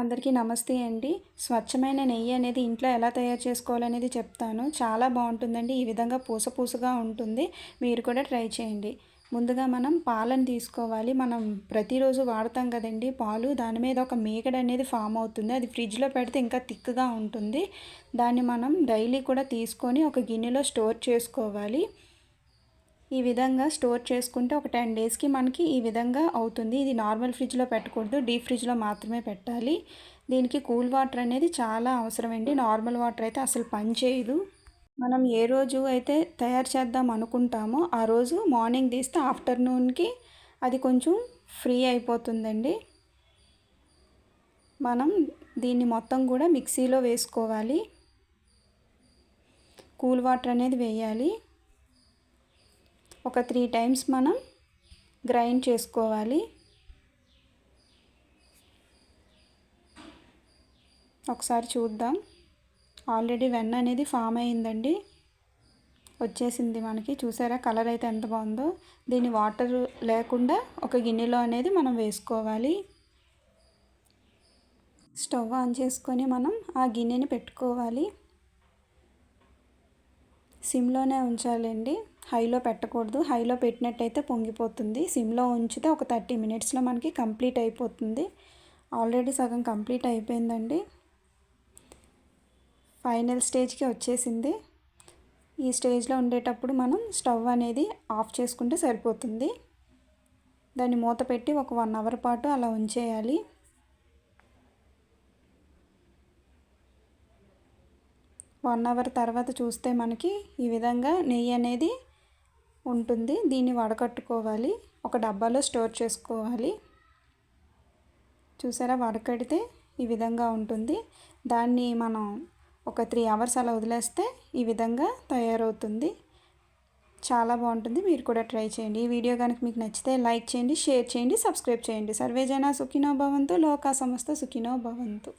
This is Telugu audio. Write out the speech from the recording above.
అందరికీ నమస్తే అండి. స్వచ్ఛమైన నెయ్యి అనేది ఇంట్లో ఎలా తయారు చేసుకోవాలనేది చెప్తాను. చాలా బాగుంటుందండి. ఈ విధంగా పూసగా ఉంటుంది. మీరు కూడా ట్రై చేయండి. ముందుగా మనం పాలను తీసుకోవాలి. మనం ప్రతిరోజు వాడతాం కదండీ పాలు. దాని మీద ఒక మీగడ అనేది ఫామ్ అవుతుంది. అది ఫ్రిడ్జ్లో పెడితే ఇంకా థిక్గా ఉంటుంది. దాన్ని మనం డైలీ కూడా తీసుకొని ఒక గిన్నెలో స్టోర్ చేసుకోవాలి. ఈ విధంగా స్టోర్ చేసుకుంటే ఒక 10 డేస్కి మనకి ఈ విధంగా అవుతుంది. ఇది నార్మల్ ఫ్రిడ్జ్లో పెట్టకూడదు, డీప్ ఫ్రిడ్జ్లో మాత్రమే పెట్టాలి. దీనికి కూల్ వాటర్ అనేది చాలా అవసరమండి. నార్మల్ వాటర్ అయితే అసలు పని చేయదు. మనం ఏ రోజు అయితే తయారు చేద్దాం అనుకుంటామో ఆ రోజు మార్నింగ్ తీస్తే ఆఫ్టర్నూన్కి అది కొంచెం ఫ్రీ అయిపోతుందండి. మనం దీన్ని మొత్తం కూడా మిక్సీలో వేసుకోవాలి. కూల్ వాటర్ అనేది వేయాలి. ఒక 3 టైమ్స్ మనం గ్రైండ్ చేసుకోవాలి. ఒకసారి చూద్దాం. ఆల్రెడీ వెన్న అనేది ఫామ్ అయిందండి, వచ్చేసింది మనకి. చూసారా కలర్ అయితే ఎంత బాగుందో. దీన్ని వాటర్ లేకుండా ఒక గిన్నెలో అనేది మనం వేసుకోవాలి. స్టవ్ ఆన్ చేసుకొని మనం ఆ గిన్నెని పెట్టుకోవాలి. సిమ్లోనే ఉంచాలండి, హైలో పెట్టకూడదు. హైలో పెట్టినట్టయితే పొంగిపోతుంది. సిమ్లో ఉంచితే ఒక 30 మినిట్స్లో మనకి కంప్లీట్ అయిపోతుంది. ఆల్రెడీ సగం కంప్లీట్ అయిపోయిందండి. ఫైనల్ స్టేజ్కి వచ్చేసింది. ఈ స్టేజ్లో ఉండేటప్పుడు మనం స్టవ్ అనేది ఆఫ్ చేసుకుంటే సరిపోతుంది. దాన్ని మూత పెట్టి ఒక 1 అవర్ పాటు అలా ఉంచేయాలి. 1 అవర్ తర్వాత చూస్తే మనకి ఈ విధంగా నెయ్యి అనేది ఉంటుంది. దీన్ని వడకట్టుకోవాలి. ఒక డబ్బాలో స్టోర్ చేసుకోవాలి. చూసారా వడకడితే ఈ విధంగా ఉంటుంది. దాన్ని మనం ఒక 3 అవర్స్ అలా వదిలేస్తే ఈ విధంగా తయారవుతుంది. చాలా బాగుంటుంది. మీరు కూడా ట్రై చేయండి. ఈ వీడియో కనుక మీకు నచ్చితే లైక్ చేయండి, షేర్ చేయండి, సబ్స్క్రైబ్ చేయండి. సర్వేజన సుఖినో భవంతు, లోకా సమస్త సుఖినో భవంతు.